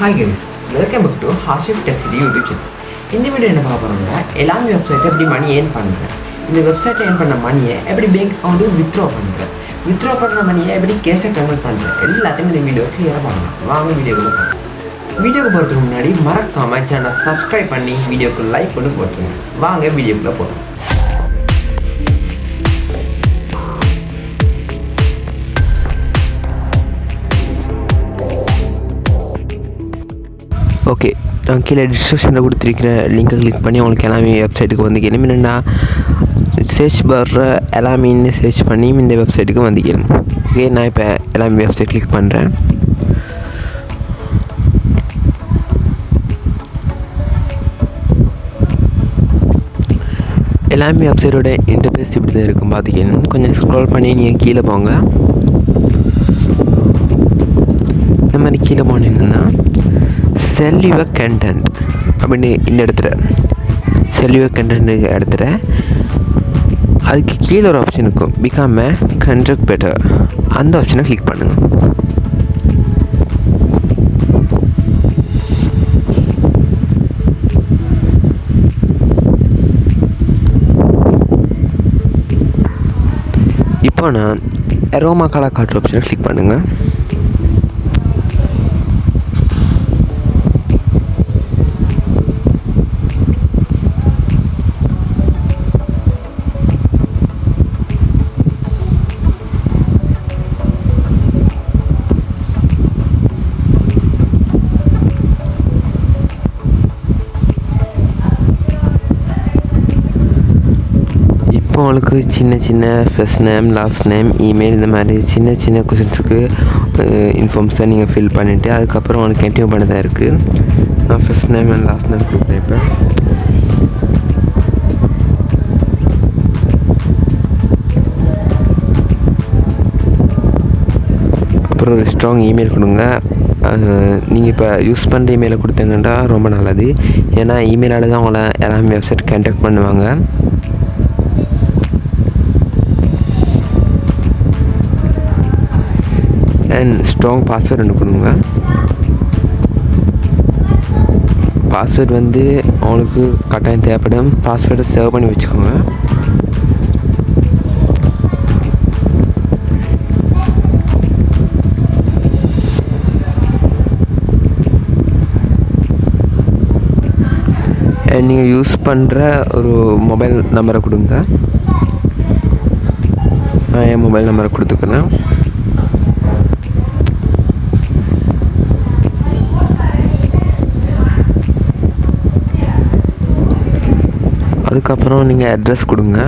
Hi guys, welcome back to Hashif Tech City YouTube channel. இந்த video என்ன பார்க்க போறோம்னா எல்லாமே வெப்சைட் எப்படி மணி ஏர்ன் பண்றேன். இந்த வெப்சைட்ல ஏர்ன் பண்ண மணியை எப்படி பேங்க் அக்கவுண்ட்க்கு வித்ட்ரா பண்றேன். வித்ட்ரா பண்ண மணியை எப்படி கேஷா கன்வெர்ட் பண்றேன். எல்லாத்தையும் இந்த வீடியோ கிளியரா பார்க்கலாம். வாங்க வீடியோக்குள்ள போலாம். வீடியோக்கு போறதுக்கு முன்னாடி மறக்காம சேனலை சப்ஸ்கிரைப் பண்ணி வீடியோக்கு லைக் பண்ணி போட்டுருங்க. வாங்க வீடியோக்குள்ள போலாம். ஓகே, நான் கீழே டிஸ்கிரிப்ஷனில் கொடுத்துருக்கிற லிங்கை கிளிக் பண்ணி உங்களுக்கு எல்லாமே வெப்சைட்டுக்கு வந்துக்கணும். என்னென்னா சர்ச் பாரில் எல்லாமேன்னு சர்ச் பண்ணி இந்த வெப்சைட்டுக்கு வந்துக்கணும். ஓகே, நான் இப்போ எல்லாமே வெப்சைட் கிளிக் பண்ணுறேன். எல்லாமே வெப்சைட்டோட இன்டர்ஃபேஸ் இப்படி தான் இருக்கும் பார்த்துக்கணும். கொஞ்சம் ஸ்க்ரோல் பண்ணி நீங்கள் கீழே போங்க. இந்த மாதிரி கீழே போனீங்கன்னா செல் யுவர் கண்டென்ட் அப்படின்னு இந்த இடத்துல செல் யுவர் கண்டென்ட் இடத்துல அதுக்கு கீழே ஒரு ஆப்ஷன் இருக்கும், பிகம் ஏ கண்டென்ட் பெட்டர். அந்த ஆப்ஷனை கிளிக் பண்ணுங்கள். இப்போ நான் எரோமா கலர் காட்டுற ஆப்ஷனை கிளிக் பண்ணுங்கள். இப்போ உங்களுக்கு சின்ன சின்ன first name, last name, email இந்த மாதிரி சின்ன சின்ன கொஷின்ஸுக்கு இன்ஃபார்ம்ஸை நீங்கள் ஃபில் பண்ணிவிட்டு அதுக்கப்புறம் உங்களுக்கு கண்டினியூ பண்ணதாக இருக்குது. நான் first name and last name கொடுக்குறேன். இப்போ அப்புறம் ஒரு ஸ்ட்ராங் இமெயில் கொடுங்க. நீங்கள் இப்போ யூஸ் பண்ணுற இமெயிலை கொடுத்தீங்கன்னா ரொம்ப நல்லது. ஏன்னா இமெயிலால் தான் உங்களை எல்லாமே வெப்சைட் கான்டாக்ட் பண்ணுவாங்க. அண்ட் ஸ்ட்ராங் பாஸ்வேர்டு ஒன்று கொடுங்க. பாஸ்வேர்டு வந்து அவங்களுக்கு கட்டாயம் தேவைப்படும். பாஸ்வேர்டை சேவ் பண்ணி வச்சுக்கோங்க. நீங்கள் யூஸ் பண்ணுற ஒரு மொபைல் நம்பரை கொடுங்க. நான் என் மொபைல் நம்பரை கொடுத்துக்கிறேன். அதுக்கப்புறம் நீங்கள் அட்ரஸ் கொடுங்க.